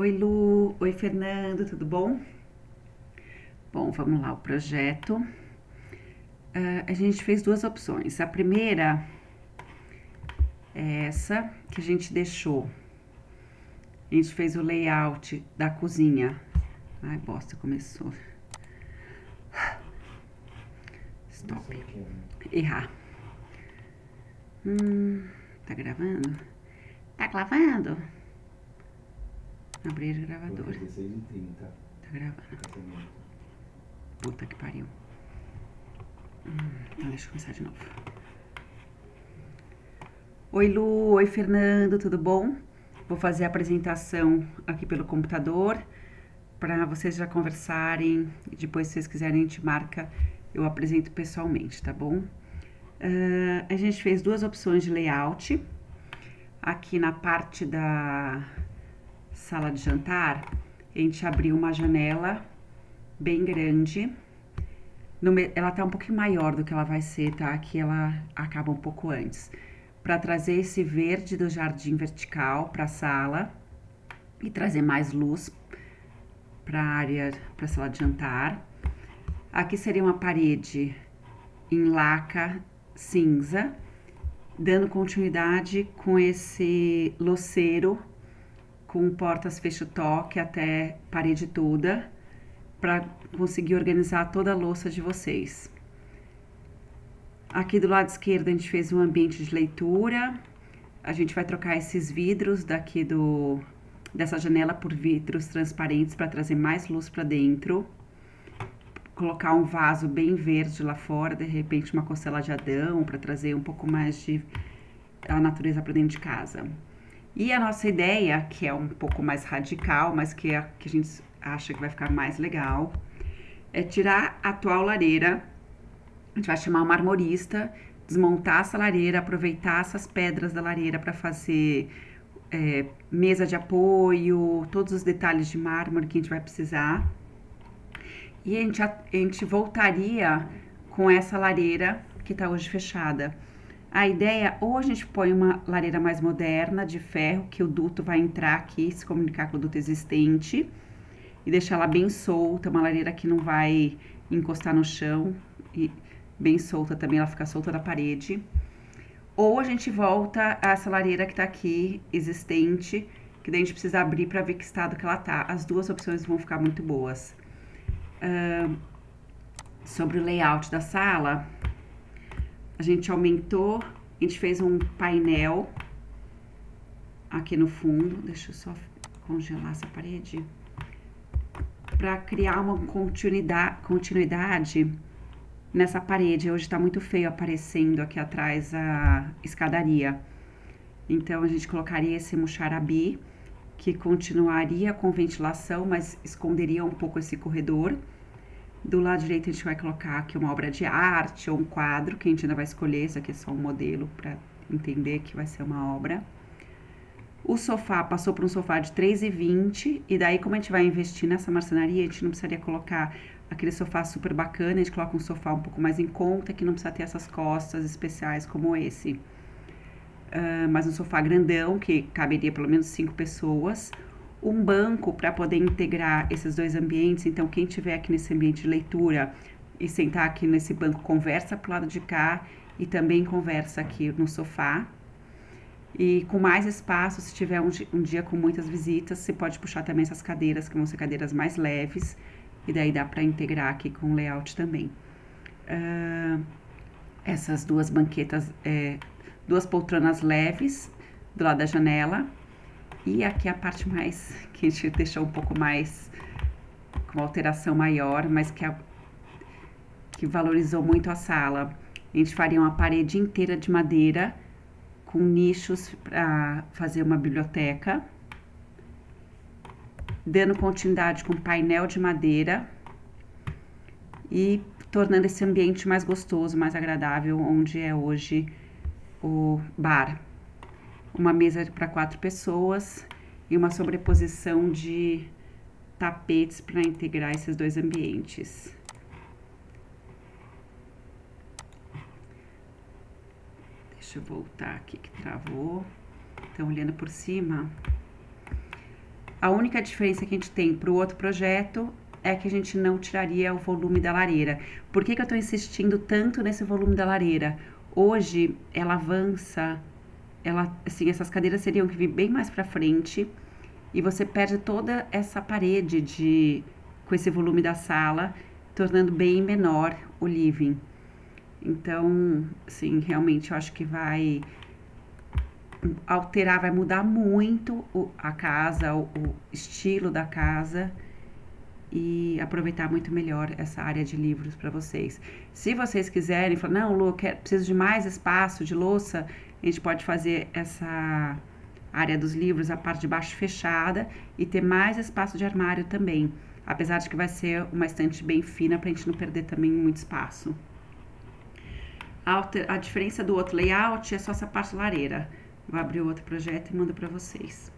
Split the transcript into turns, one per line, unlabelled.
Oi, Lu. Oi, Fernando, tudo bom? Bom, vamos lá, o projeto. A gente fez duas opções. A primeira é essa, que a gente deixou. A gente fez o layout da cozinha. Ai, bosta, começou. Stop. Errar. Tá gravando? Tá gravando? Abrir o gravador.
16h30.
Tá gravando. Puta que pariu. Então deixa eu começar de novo. Oi, Lu. Oi, Fernando, tudo bom? Vou fazer a apresentação aqui pelo computador para vocês já conversarem. E depois, se vocês quiserem, a gente marca, eu apresento pessoalmente, tá bom? A gente fez duas opções de layout. Aqui na parte da sala de jantar, a gente abriu uma janela bem grande. Ela tá um pouquinho maior do que ela vai ser, tá? Aqui ela acaba um pouco antes. Para trazer esse verde do jardim vertical para a sala e trazer mais luz para a área, para a sala de jantar. Aqui seria uma parede em laca cinza, dando continuidade com esse louceiro com portas fecho-toque até parede toda, para conseguir organizar toda a louça de vocês. Aqui do lado esquerdo a gente fez um ambiente de leitura. A gente vai trocar esses vidros daqui dessa janela por vidros transparentes para trazer mais luz para dentro. Colocar um vaso bem verde lá fora, de repente uma costela de Adão, para trazer um pouco mais de a natureza para dentro de casa. E a nossa ideia, que é um pouco mais radical, mas que a gente acha que vai ficar mais legal, é tirar a atual lareira. A gente vai chamar uma armorista, desmontar essa lareira, aproveitar essas pedras da lareira para fazer mesa de apoio, todos os detalhes de mármore que a gente vai precisar. E a gente voltaria com essa lareira que está hoje fechada. A ideia, ou a gente põe uma lareira mais moderna, de ferro, que o duto vai entrar aqui, se comunicar com o duto existente, e deixar ela bem solta, uma lareira que não vai encostar no chão, e bem solta também, ela fica solta da parede. Ou a gente volta a essa lareira que tá aqui, existente, que daí a gente precisa abrir para ver que estado que ela tá. As duas opções vão ficar muito boas. Sobre o layout da sala, a gente aumentou, a gente fez um painel aqui no fundo, deixa eu só congelar essa parede, para criar uma continuidade nessa parede. Hoje tá muito feio aparecendo aqui atrás a escadaria. Então a gente colocaria esse muxarabi, que continuaria com ventilação, mas esconderia um pouco esse corredor. Do lado direito a gente vai colocar aqui uma obra de arte ou um quadro, que a gente ainda vai escolher. Isso aqui é só um modelo para entender que vai ser uma obra. O sofá passou por um sofá de 3,20, e daí, como a gente vai investir nessa marcenaria, a gente não precisaria colocar aquele sofá super bacana, a gente coloca um sofá um pouco mais em conta, que não precisa ter essas costas especiais como esse. Mas um sofá grandão, que caberia pelo menos 5 pessoas. Um banco para poder integrar esses dois ambientes. Então, quem estiver aqui nesse ambiente de leitura e sentar aqui nesse banco, conversa pro lado de cá e também conversa aqui no sofá. E com mais espaço, se tiver um dia com muitas visitas, você pode puxar também essas cadeiras, que vão ser cadeiras mais leves, e daí dá para integrar aqui com o layout também. Essas duas banquetas, duas poltronas leves do lado da janela. E aqui a parte mais, que a gente deixou um pouco mais, com uma alteração maior, mas que valorizou muito a sala. A gente faria uma parede inteira de madeira, com nichos para fazer uma biblioteca, dando continuidade com painel de madeira e tornando esse ambiente mais gostoso, mais agradável, onde é hoje o bar. Uma mesa para 4 pessoas e uma sobreposição de tapetes para integrar esses dois ambientes. Deixa eu voltar aqui que travou. Então, olhando por cima, A única diferença que a gente tem para o outro projeto é que a gente não tiraria o volume da lareira. Por que eu estou insistindo tanto nesse volume da lareira? Hoje, ela avança, assim, essas cadeiras teriam que vir bem mais para frente e você perde toda essa parede com esse volume da sala, tornando bem menor o living. Então, assim, realmente eu acho que vai alterar, vai mudar muito a casa, o estilo da casa e aproveitar muito melhor essa área de livros para vocês. Se vocês quiserem, falar, não, Lu, preciso de mais espaço de louça, a gente pode fazer essa área dos livros, a parte de baixo fechada e ter mais espaço de armário também. Apesar de que vai ser uma estante bem fina para a gente não perder também muito espaço. A diferença do outro layout é só essa parte lareira. Vou abrir o outro projeto e mando para vocês.